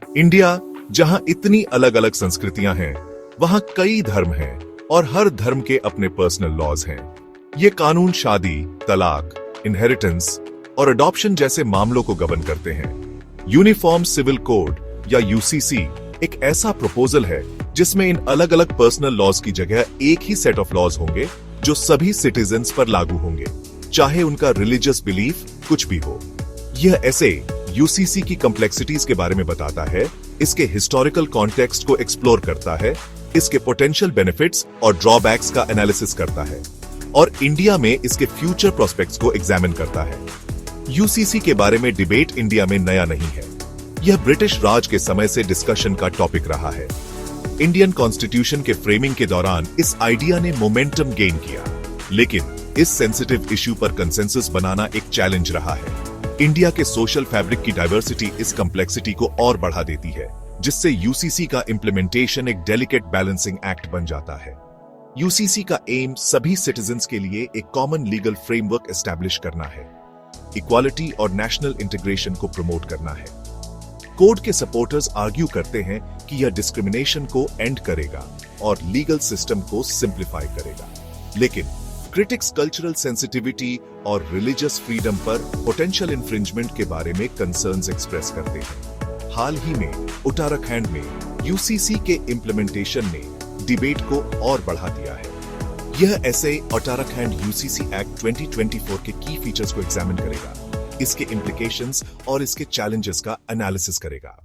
India, जहां इतनी अलग अलग संस्कृतियां हैं, वहां कई धर्म हैं और हर धर्म के अपने पर्सनल लॉज हैं। ये कानून शादी, तलाक, इनहेरिटेंस और अडॉप्शन जैसे मामलों को गवर्न करते हैं। यूनिफॉर्म सिविल कोड या यूसीसी एक ऐसा प्रपोजल है जिसमें इन अलग अलग पर्सनल लॉज की जगह एक ही सेट ऑफ लॉज होंगे जो सभी सिटीजन्स पर लागू होंगे, चाहे उनका रिलीजियस बिलीफ कुछ भी हो। यह ऐसे यूसीसी की कॉम्प्लेक्सिटीज के बारे में बताता है, इसके हिस्टोरिकल कॉन्टेक्स्ट को एक्सप्लोर करता है, इसके पोटेंशियल बेनिफिट्स और ड्रॉबैक्स का एनालिसिस करता है और इंडिया में इसके फ्यूचर प्रोस्पेक्ट्स को एग्जामिन करता है। यूसीसी के बारे में डिबेट इंडिया में नया नहीं है, यह ब्रिटिश राज के समय से डिस्कशन का टॉपिक रहा है। इंडियन कॉन्स्टिट्यूशन के फ्रेमिंग के दौरान इस आइडिया ने मोमेंटम गेन किया, लेकिन इस सेंसिटिव इश्यू पर कंसेंसस बनाना एक चैलेंज रहा है। इंडिया के सोशल फैब्रिक की डाइवर्सिटी इस कॉम्प्लेक्सिटी को और बढ़ा देती है, जिससे यूसीसी का इंप्लीमेंटेशन एक डेलिकेट बैलेंसिंग एक्ट बन जाता है। यूसीसी का एम सभी सिटीजन्स के लिए एक कॉमन लीगल फ्रेमवर्क एस्टैब्लिश करना है, इक्वालिटी और नेशनल इंटीग्रेशन को प्रमोट करना है। कोड के सपोर्टर्स आर्ग्यू करते हैं कि यह डिस्क्रिमिनेशन को एंड करेगा और लीगल सिस्टम को सिंप्लीफाई करेगा, लेकिन क्रिटिक्स कल्चरल सेंसिटिविटी और रिलीजियस फ्रीडम पर पोटेंशियल इन्फ्रिंजमेंट के बारे में कंसर्न्स एक्सप्रेस करते हैं। हाल ही में उत्तराखंड में यूसीसी के इम्प्लीमेंटेशन ने डिबेट को और बढ़ा दिया है। यह ऐसे उत्तराखंड यूसीसी एक्ट 2024 के की फीचर्स को एग्जामिन करेगा, इसके इम्प्लीकेशंस और इसके चैलेंजेस का एनालिसिस करेगा।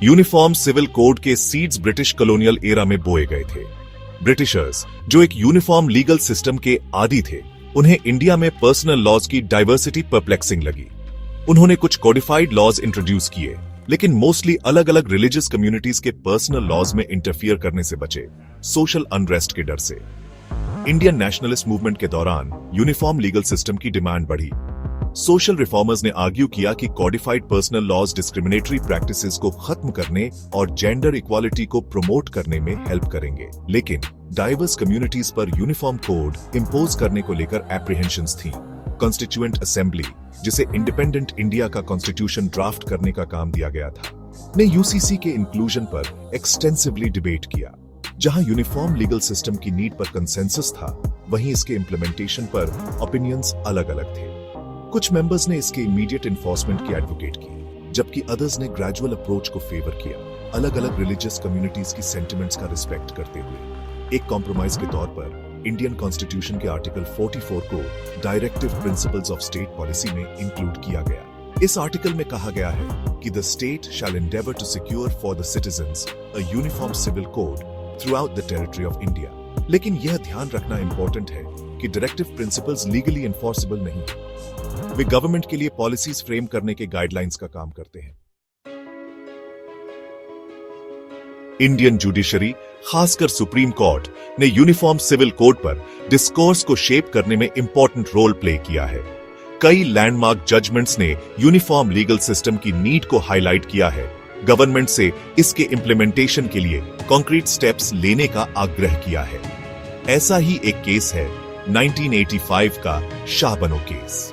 यूनिफॉर्म सिविल कोड के सीड्स ब्रिटिश कॉलोनियल एरा में बोए गए थे। ब्रिटिशर्स, जो एक यूनिफॉर्म लीगल सिस्टम के आदी थे, उन्हें इंडिया में पर्सनल लॉज की डाइवर्सिटी परप्लेक्सिंग लगी। उन्होंने कुछ कोडिफाइड लॉज इंट्रोड्यूस किए, लेकिन मोस्टली अलग अलग रिलीजियस कम्युनिटीज के पर्सनल लॉज में इंटरफियर करने से बचे, सोशल अनरेस्ट के डर से। इंडियन नेशनलिस्ट मूवमेंट के दौरान यूनिफॉर्म लीगल सिस्टम की डिमांड बढ़ी। सोशल रिफॉर्मर्स ने आर्ग्यू किया कि कॉडिफाइड पर्सनल लॉज डिस्क्रिमिनेटरी प्रैक्टिसेस को खत्म करने और जेंडर इक्वालिटी को प्रमोट करने में हेल्प करेंगे, लेकिन डाइवर्स कम्युनिटीज पर यूनिफॉर्म कोड इंपोज करने को लेकर एप्रीहेंशंस थी। कॉन्स्टिट्यूएंट असेंबली, जिसे इंडिपेंडेंट इंडिया का कॉन्स्टिट्यूशन ड्राफ्ट करने का काम दिया गया था, ने यूसीसी के इंक्लूजन पर एक्सटेंसिवली डिबेट किया। जहां यूनिफॉर्म लीगल सिस्टम की नीड पर कंसेंसस था, वहीं इसके इंप्लीमेंटेशन पर ओपिनियंस अलग अलग थे। कुछ मेंबर्स ने इसके इमीडिएट इन्फोर्समेंट की एडवोकेट की, जबकि अदर्स ने ग्रेजुअल अप्रोच को फेवर किया, अलग अलग रिलीजियस कम्युनिटीज की सेंटिमेंट्स का रिस्पेक्ट करते हुए। एक कॉम्प्रोमाइज के तौर पर इंडियन कॉन्स्टिट्यूशन के आर्टिकल 44 को directive principles of state policy में इंक्लूड किया गया। इस आर्टिकल में कहा गया है कि the state shall endeavour to secure for the citizens a uniform civil code throughout the territory of India. लेकिन यह ध्यान रखना इंपॉर्टेंट है कि डायरेक्टिव प्रिंसिपल्स लीगली एनफोर्सेबल नहीं है, वे गवर्नमेंट के लिए पॉलिसीज फ्रेम करने के गाइडलाइंस का काम करते हैं। इंडियन जुडिशरी, खासकर सुप्रीम कोर्ट, ने यूनिफॉर्म सिविल कोड पर डिस्कोर्स को शेप करने में इंपॉर्टेंट रोल प्ले किया है। कई लैंडमार्क जजमेंट्स ने यूनिफॉर्म लीगल सिस्टम की नीड को हाईलाइट किया है, गवर्नमेंट से इसके इंप्लीमेंटेशन के लिए कॉन्क्रीट स्टेप्स लेने का आग्रह किया है। ऐसा ही एक केस है 1985 का शाहबनो केस।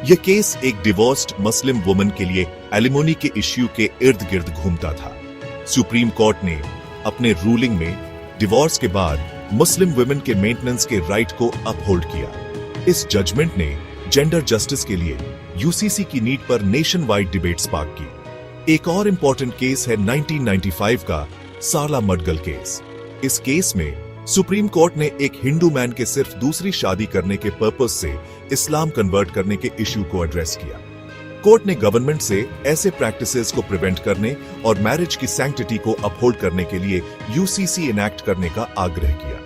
यह केस एक डिवोर्स्ड मुस्लिम वुमन के लिए एलिमोनी के इश्यू के इर्द गिर्द घूमता था। सुप्रीम कोर्ट ने अपने रूलिंग में डिवोर्स के बाद मुस्लिम वुमेन के मेंटेनेंस के राइट को अपहोल्ड किया। इस जजमेंट ने जेंडर जस्टिस के लिए यूसीसी की नीड पर नेशन वाइड डिबेट स्पार्क की। एक और इंपॉर्टेंट केस है 1995 का सारला मडगल केस। इस केस में सुप्रीम कोर्ट ने एक हिंदू मैन के सिर्फ दूसरी शादी करने के पर्पस से इस्लाम कन्वर्ट करने के इश्यू को एड्रेस किया। कोर्ट ने गवर्नमेंट से ऐसे प्रैक्टिसेस को प्रिवेंट करने और मैरिज की सैंक्टिटी को अपहोल्ड करने के लिए यूसीसी इनैक्ट करने का आग्रह किया।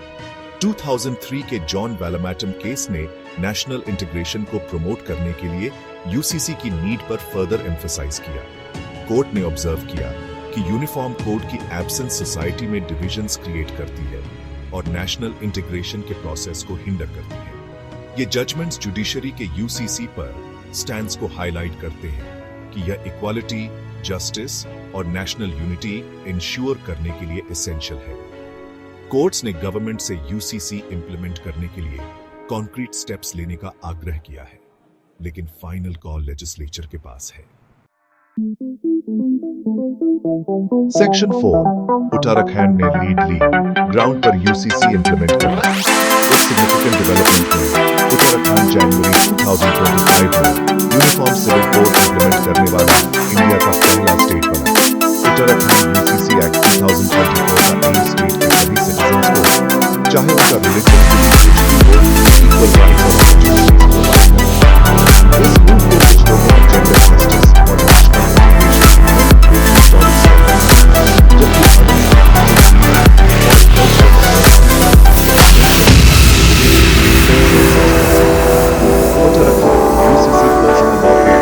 2003 के जॉन वैलमैटम केस ने नेशनल इंटीग्रेशन को प्रमोट करने के लिए यूसीसी की नीड पर फर्दर एम्फसाइज किया। कोर्ट ने ऑब्जर्व किया कि यूनिफॉर्म कोड की एब्सेंस सोसाइटी में डिविजन्स क्रिएट करती है और नेशनल इंटीग्रेशन के प्रोसेस को हिंडर करती है। ये जजमेंट्स जुडिशरी के यूसीसी पर स्टैंड्स को हाईलाइट करते हैं कि यह इक्वालिटी, जस्टिस और नेशनल यूनिटी इंश्योर करने के लिए एसेंशियल है। कोर्ट्स ने गवर्नमेंट से यूसीसी इंप्लीमेंट करने के लिए कॉन्क्रीट स्टेप्स लेने का आग्रह किया है, लेकिन फाइनल कॉल लेजिस्लेचर के पास है। सेक्शन 4 उत्तराखंड ने लीड ली ग्राउंड पर यूसीसी इंप्लीमेंट करना। एक सिग्निफिकेंट डेवलपमेंट में उत्तराखंड जनवरी 2025 में यूनिफॉर्म सिविल कोड इंप्लीमेंट करने वाला इंडिया का पहला स्टेट बना। उत्तराखंड यूसीसी एक्ट 2024 का एम स्टेट के सभी सिटीजन्स को, चाहे उनका रिलीजियस बिलीफ हो, इक्वल राइट्स और अपॉर्चुनिटीज प्रोवाइड करता है। इस रूल को कुछ लोगों ने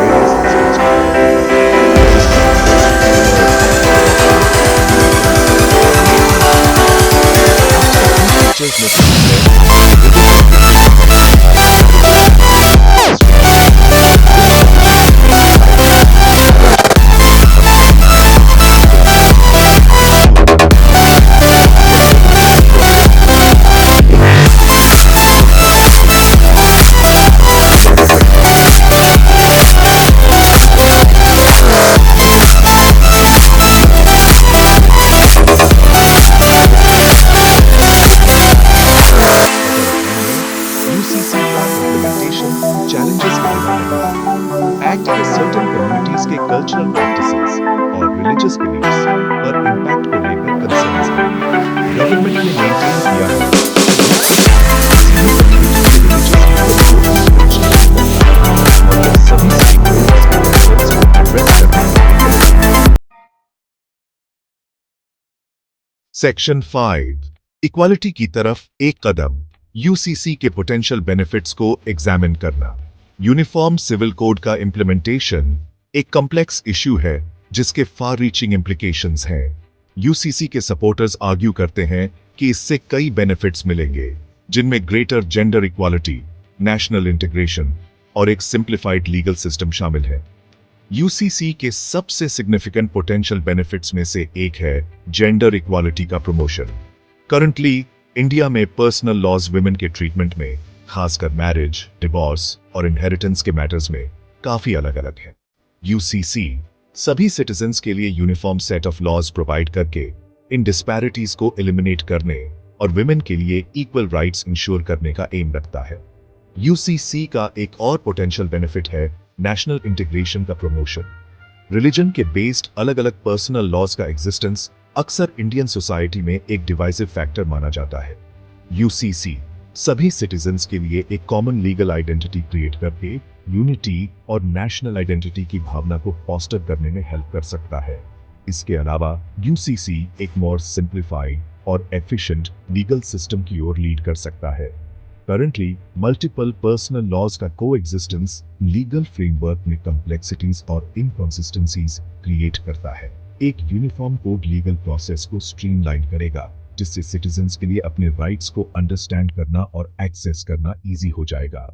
जेंडर जस्टिस और नेशनल एक्ट के सर्टेन कम्युनिटीज के कल्चरल प्रैक्टिसेस और रिलीजियस बिलीफ्स पर इम्पैक्ट को लेकर कंसर्न्स हैं। गवर्नमेंट ने मेंटेन किया है सेक्शन 5 इक्वालिटी की तरफ एक कदम, यूसीसी के पोटेंशियल बेनिफिट्स को एग्जामिन करना। यूनिफॉर्म सिविल कोड का इंप्लीमेंटेशन एक कॉम्प्लेक्स इश्यू है जिसके फार रीचिंग इम्प्लीकेशंस हैं। यूसीसी के सपोर्टर्स आर्ग्यू करते हैं कि इससे कई बेनिफिट्स मिलेंगे, जिनमें greater gender equality, national integration और एक सिंप्लीफाइड लीगल सिस्टम शामिल है। यूसीसी के सबसे सिग्निफिकेंट पोटेंशियल बेनिफिट्स में से एक है जेंडर इक्वालिटी का प्रमोशन। करंटली इंडिया में पर्सनल लॉज वुमेन के ट्रीटमेंट में, खासकर मैरिज, डिवोर्स और इनहेरिटेंस के मैटर्स में काफी अलग अलग है। यूसीसी सभी सिटीजन्स के लिए uniform set of laws provide करके इन डिस्पैरिटीज को एलिमिनेट करने और वुमेन के लिए इक्वल राइट्स इंश्योर करने का एम रखता है। यूसीसी का एक और पोटेंशियल बेनिफिट है नेशनल इंटीग्रेशन का प्रमोशन। रिलीजन के बेस्ड अलग अलग पर्सनल लॉज का एग्जिस्टेंस अक्सर इंडियन सोसाइटी में एक डिवाइसिव फैक्टर माना जाता है। यूसीसी सभी सिटीजन्स के लिए एक कॉमन लीगल आइडेंटिटी क्रिएट करके यूनिटी और नेशनल आइडेंटिटी की भावना को फॉस्टर करने में हेल्प कर सकता है। इसके अलावा यूसीसी एक मोर सिंप्लीफाइड और एफिशिएंट लीगल सिस्टम की ओर लीड कर सकता है। करंटली मल्टीपल पर्सनल लॉज का कोएग्जिस्टेंस लीगल फ्रेमवर्क में कॉम्प्लेक्सिटीज और इनकंसिस्टेंसीज क्रिएट करता है। एक यूनिफॉर्म कोड लीगल प्रोसेस को स्ट्रीमलाइन करेगा, जिससे सिटीजन्स के लिए अपने राइट्स को अंडरस्टैंड करना और एक्सेस करना इजी हो जाएगा।